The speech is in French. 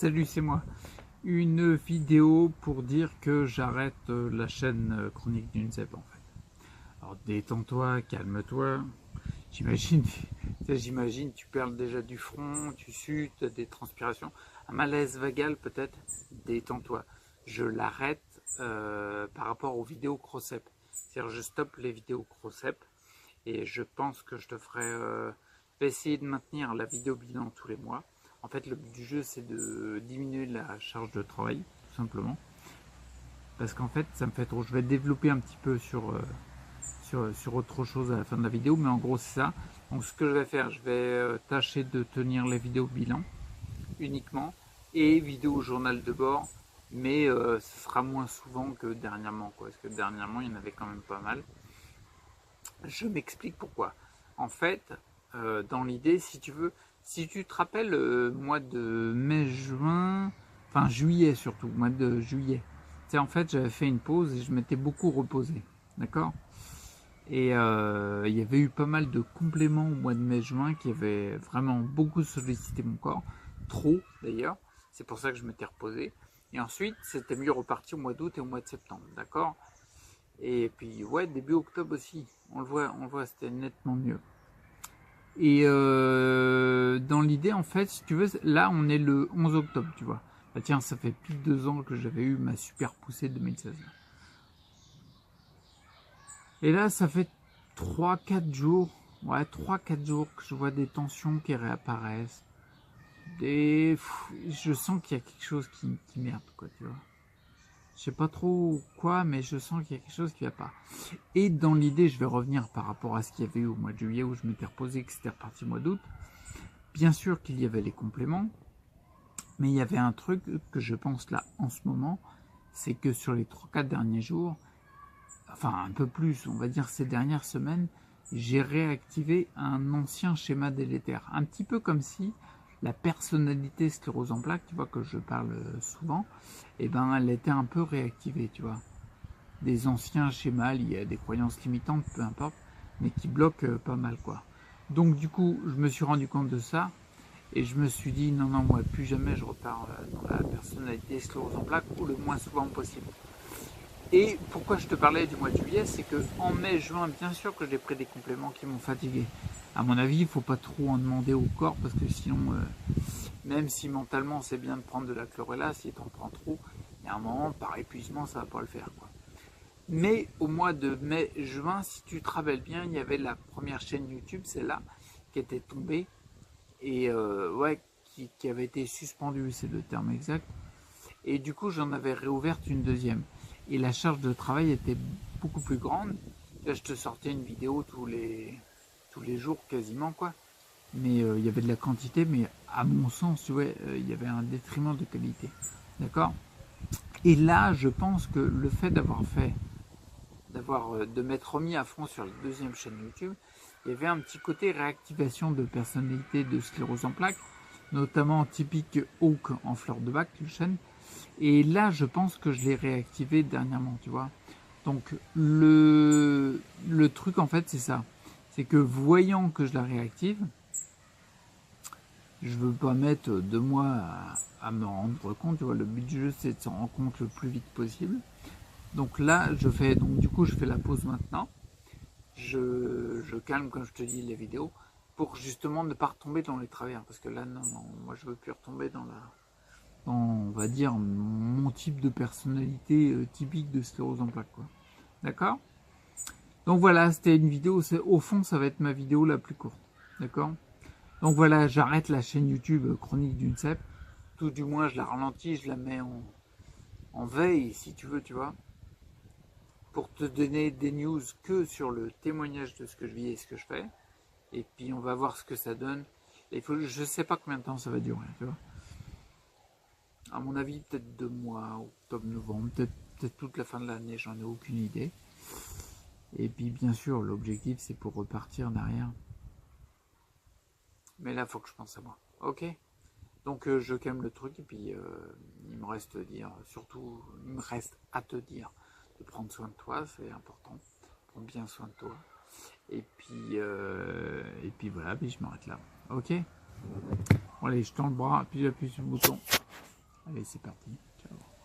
salut, c'est moi. Une vidéo pour dire que j'arrête la chaîne Chronique d'une Zèbre en fait. Alors détends-toi, calme-toi. J'imagine, j'imagine, tu perds déjà du front, tu sues, tu as des transpirations, un malaise vagal peut-être. Détends-toi. Je l'arrête par rapport aux vidéos Crocep. C'est-à-dire je stoppe les vidéos Crocep et je pense que je te ferai je vais essayer de maintenir la vidéo bilan tous les mois. En fait, le but du jeu, c'est de diminuer la charge de travail, tout simplement. Parce qu'en fait, ça me fait trop. Je vais développer un petit peu sur autre chose à la fin de la vidéo, mais en gros, c'est ça. Donc, ce que je vais faire, je vais tâcher de tenir les vidéos bilan uniquement et vidéo journal de bord, mais ce sera moins souvent que dernièrement, quoi. Parce que dernièrement, il y en avait quand même pas mal. Je m'explique pourquoi. En fait, dans l'idée, si tu veux, si tu te rappelles, mois de mai, juin, enfin juillet surtout, mois de juillet. Tu sais, en fait, j'avais fait une pause et je m'étais beaucoup reposé, d'accord. Et il y avait eu pas mal de compléments au mois de mai-juin qui avaient vraiment beaucoup sollicité mon corps, trop d'ailleurs. C'est pour ça que je m'étais reposé. Et ensuite, c'était mieux reparti au mois d'août et au mois de septembre, d'accord. Et puis ouais, début octobre aussi, on le voit, c'était nettement mieux. Et dans l'idée, en fait, si tu veux, là on est le 11 octobre, tu vois. Bah tiens, ça fait plus de 2 ans que j'avais eu ma super poussée de 2016. Et là, ça fait 3-4 jours, ouais, 3-4 jours que je vois des tensions qui réapparaissent. Je sens qu'il y a quelque chose qui merde, quoi, tu vois. Je sais pas trop quoi, mais je sens qu'il y a quelque chose qui va pas. Et dans l'idée, je vais revenir par rapport à ce qu'il y avait eu au mois de juillet où je m'étais reposé, que c'était reparti au mois d'août. Bien sûr qu'il y avait les compléments, mais il y avait un truc que je pense là en ce moment, c'est que sur les 3-4 derniers jours, enfin un peu plus, on va dire ces dernières semaines, j'ai réactivé un ancien schéma délétère. Un petit peu comme si la personnalité sclérose en plaques, tu vois, que je parle souvent, et ben elle était un peu réactivée, tu vois. Des anciens schémas liés à des croyances limitantes, peu importe, mais qui bloquent pas mal, quoi. Donc du coup, je me suis rendu compte de ça, et je me suis dit, non, non, moi, plus jamais je repars dans la personnalité sclérose en plaques, ou le moins souvent possible. Et pourquoi je te parlais du mois de juillet, c'est que en mai, juin, bien sûr que j'ai pris des compléments qui m'ont fatigué. À mon avis, il ne faut pas trop en demander au corps, parce que sinon, même si mentalement c'est bien de prendre de la chlorella, si tu en prends trop, il y a un moment, par épuisement, ça ne va pas le faire, quoi. Mais au mois de mai-juin, si tu te rappelles bien, il y avait la première chaîne YouTube, celle-là, qui était tombée et ouais, qui avait été suspendue, c'est le terme exact. Et du coup, j'en avais réouverte une deuxième. Et la charge de travail était beaucoup plus grande. Là, je te sortais une vidéo tous les jours quasiment, quoi. Mais il y avait de la quantité, mais à mon sens, tu vois, il y avait un détriment de qualité. D'accord. Et là, je pense que le fait de m'être remis à fond sur la deuxième chaîne YouTube, il y avait un petit côté réactivation de personnalité de sclérose en plaques, notamment typique Hawk en fleur de bac, une chaîne. Et là, je pense que je l'ai réactivé dernièrement, tu vois. Donc le truc en fait, c'est ça. C'est que voyant que je la réactive, je veux pas mettre 2 mois à me rendre compte, tu vois. Le but du jeu, c'est de s'en rendre compte le plus vite possible. Donc là, du coup, je fais la pause maintenant. Je calme, comme je te dis, les vidéos pour justement ne pas retomber dans les travers. Parce que là, non, non, moi, je veux plus retomber on va dire, mon type de personnalité typique de sclérose en plaques, quoi. D'accord. Donc voilà, c'était une vidéo, au fond, ça va être ma vidéo la plus courte. D'accord. Donc voilà, j'arrête la chaîne YouTube Chronique d'une Cèpe. Tout du moins, je la ralentis, je la mets en veille, si tu veux, tu vois, pour te donner des news que sur le témoignage de ce que je vis et ce que je fais. Et puis on va voir ce que ça donne. Je sais pas combien de temps ça va durer, tu vois. À mon avis, peut-être 2 mois, octobre-novembre, peut-être toute la fin de l'année, j'en ai aucune idée. Et puis bien sûr, l'objectif c'est pour repartir derrière. Mais là, il faut que je pense à moi. Ok. Donc je calme le truc et puis il me reste à te dire de prendre soin de toi, c'est important. Prendre bien soin de toi. Et puis voilà, puis je m'arrête là. Ok. Bon, allez, je tends le bras, puis j'appuie sur le bouton. Allez, c'est parti. Ciao.